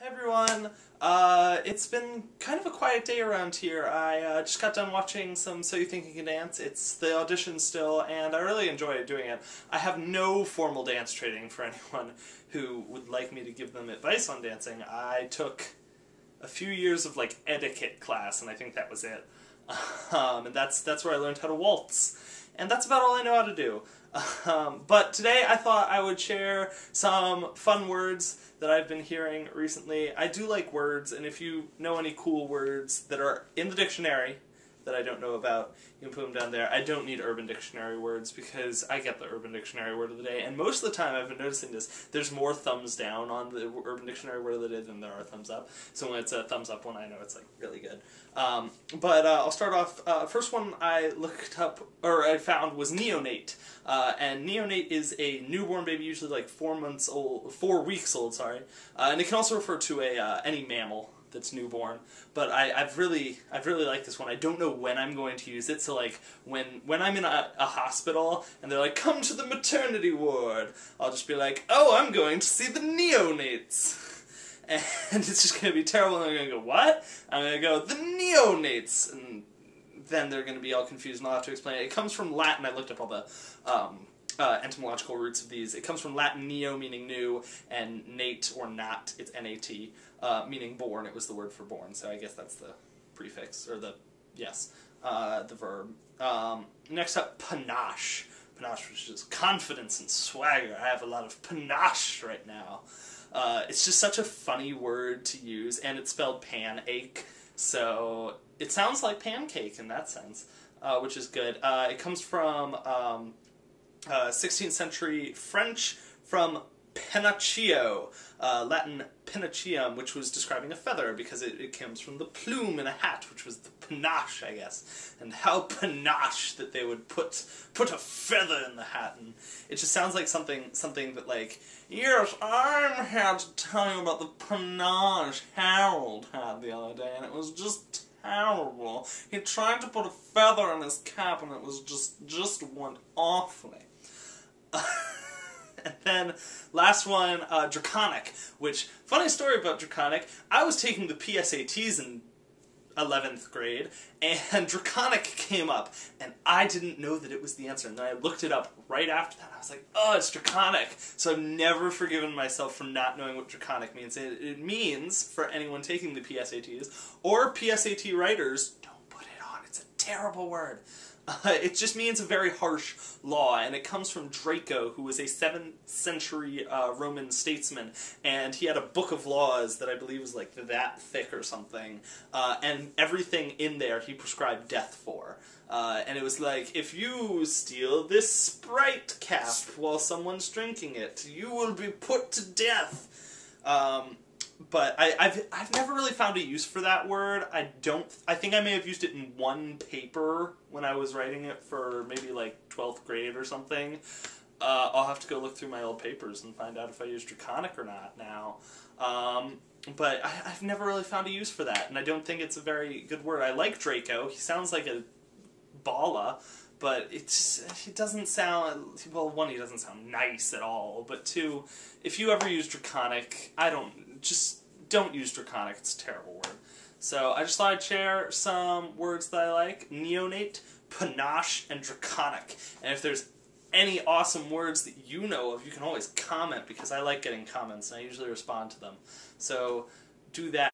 Hey everyone, it's been kind of a quiet day around here. I just got done watching some So You Think You Can Dance. It's the audition still, and I really enjoy doing it. I have no formal dance training for anyone who would like me to give them advice on dancing. I took a few years of like etiquette class, and I think that was it. And that's where I learned how to waltz. And that's about all I know how to do. But today I thought I would share some fun words that I've been hearing recently. I do like words, and if you know any cool words that are in the dictionary that I don't know about, you can put them down there. I don't need Urban Dictionary words because I get the Urban Dictionary word of the day, and most of the time I've been noticing this, there's more thumbs down on the Urban Dictionary word of the day than there are thumbs up. So when it's a thumbs up one, I know it's like really good. But I'll start off, first one I looked up, or I found, was neonate. And neonate is a newborn baby, usually like 4 weeks old, sorry. And it can also refer to any mammal that's newborn, but I've really liked this one. I don't know when I'm going to use it, so like when I'm in a hospital and they're like, come to the maternity ward, I'll just be like, oh, I'm going to see the neonates. And it's just going to be terrible, and I'm going to go, what? I'm going to go, the neonates, and then they're going to be all confused and I'll have to explain it. It comes from Latin. I looked up all the etymological roots of these. It comes from Latin neo, meaning new, and nate, or nat, it's N-A-T, meaning born. It was the word for born, so I guess that's the prefix, or the verb. Next up, panache. Panache, which is confidence and swagger. I have a lot of panache right now. It's just such a funny word to use, and it's spelled pan-ache, so it sounds like pancake in that sense, which is good. It comes from 16th century French, from pennacchio, Latin pennachium, which was describing a feather, because it comes from the plume in a hat, which was the panache, I guess. And how panache that they would put a feather in the hat, and it just sounds like something that like, yes, I'm here to tell you about the panache Harold had the other day, and it was just terrible. He tried to put a feather in his cap, and it was just went awfully. And then, last one, draconic, which, funny story about draconic, I was taking the PSATs in 11th grade, and draconic came up, and I didn't know that it was the answer, and then I looked it up right after that, and I was like, oh, it's draconic! So I've never forgiven myself for not knowing what draconic means. It means, for anyone taking the PSATs, or PSAT writers, don't put it on, it's a terrible word. It just means a very harsh law, and it comes from Draco, who was a 7th century Roman statesman, and he had a book of laws that I believe was like that thick or something, and everything in there he prescribed death for. And it was like, if you steal this Sprite cap while someone's drinking it, you will be put to death. But I've never really found a use for that word. I think I may have used it in one paper when I was writing it for maybe like 12th grade or something. I'll have to go look through my old papers and find out if I used draconic or not now. But I've never really found a use for that, and I don't think it's a very good word. I like Draco. He sounds like a balla, but he doesn't sound, well, one, he doesn't sound nice at all, but two, if you ever use draconic, just don't use draconic, it's a terrible word. So I just thought I'd share some words that I like: neonate, panache, and draconic. And if there's any awesome words that you know of, you can always comment, because I like getting comments, and I usually respond to them. So do that.